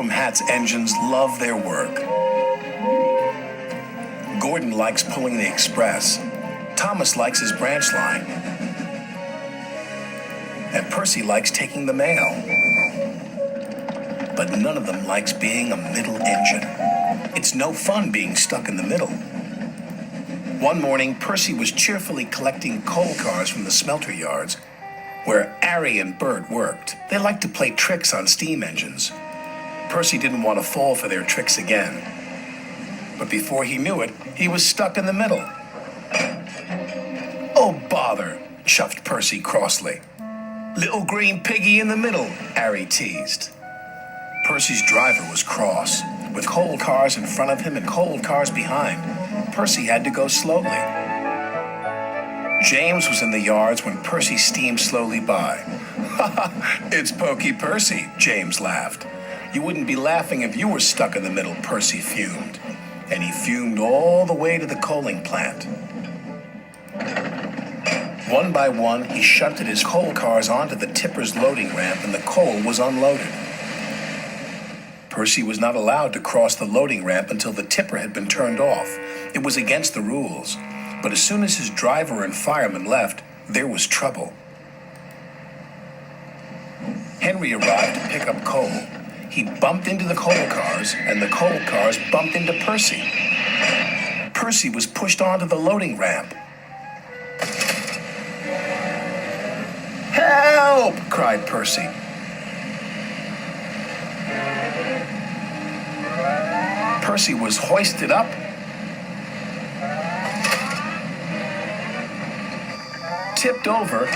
Hatt's engines love their work. Gordon likes pulling the express. Thomas likes his branch line. And Percy likes taking the mail. But none of them likes being a middle engine. It's no fun being stuck in the middle. One morning, Percy was cheerfully collecting coal cars from the smelter yards where Arry and Bert worked. They liked to play tricks on steam engines. Percy didn't want to fall for their tricks again. But before he knew it, he was stuck in the middle. "Oh, bother," chuffed Percy crossly. "Little green piggy in the middle," Arry teased. Percy's driver was cross. With coal cars in front of him and coal cars behind, Percy had to go slowly. James was in the yards when Percy steamed slowly by. "Ha ha, it's Pokey Percy," James laughed. "You wouldn't be laughing if you were stuck in the middle," Percy fumed. And he fumed all the way to the coaling plant. One by one, he shunted his coal cars onto the tipper's loading ramp and the coal was unloaded. Percy was not allowed to cross the loading ramp until the tipper had been turned off. It was against the rules. But as soon as his driver and fireman left, there was trouble. Henry arrived to pick up coal. He bumped into the coal cars, and the coal cars bumped into Percy. Percy was pushed onto the loading ramp. "Help!" cried Percy. Percy was hoisted up, tipped over,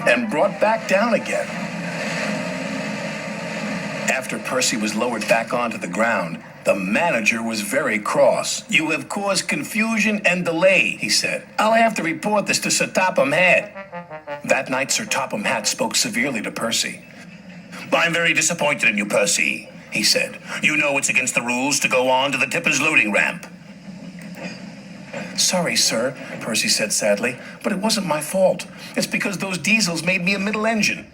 and brought back down again. After Percy was lowered back onto the ground, the manager was very cross. "You have caused confusion and delay," he said. "I'll have to report this to Sir Topham Hatt." That night, Sir Topham Hatt spoke severely to Percy. "I'm very disappointed in you, Percy," he said. "You know it's against the rules to go on to the tipper's loading ramp." "Sorry, sir," Percy said sadly, "but it wasn't my fault. It's because those diesels made me a middle engine."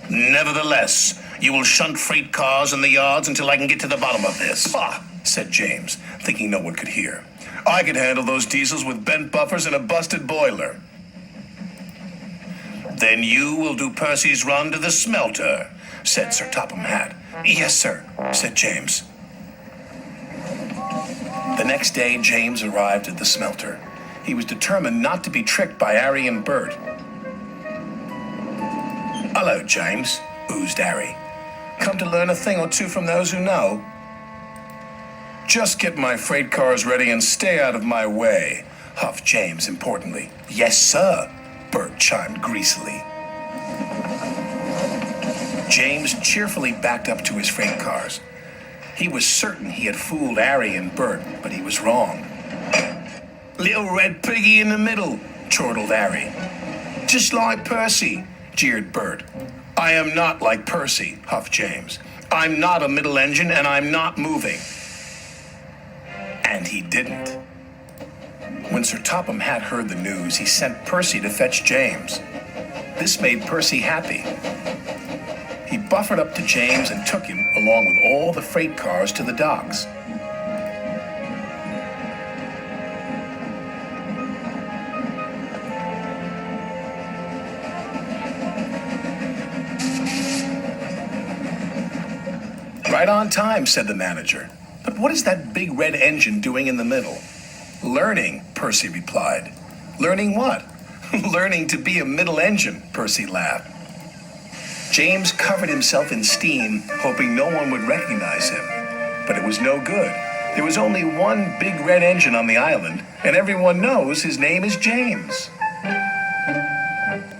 "Nevertheless, you will shunt freight cars in the yards until I can get to the bottom of this." "Ah," said James, thinking no one could hear. "I could handle those diesels with bent buffers and a busted boiler." "Then you will do Percy's run to the smelter," said Sir Topham Hatt. "Yes, sir," said James. The next day, James arrived at the smelter. He was determined not to be tricked by Arry and Bert. "Hello, James," oozed Arry. "Come to learn a thing or two from those who know?" "Just get my freight cars ready and stay out of my way," huffed James importantly. "Yes, sir," Bert chimed greasily. James cheerfully backed up to his freight cars. He was certain he had fooled Arry and Bert, but he was wrong. "Little red piggy in the middle," chortled Arry. "Just like Percy," jeered Bert. "I am not like Percy," huffed James. "I'm not a middle engine, and I'm not moving." And he didn't. When Sir Topham Hatt heard the news, he sent Percy to fetch James. This made Percy happy. He buffered up to James and took him, along with all the freight cars, to the docks. "Right on time," said the manager. "But what is that big red engine doing in the middle?" "Learning," Percy replied. "Learning what?" "Learning to be a middle engine," Percy laughed. James covered himself in steam, hoping no one would recognize him. But it was no good. There was only one big red engine on the island, and everyone knows his name is James.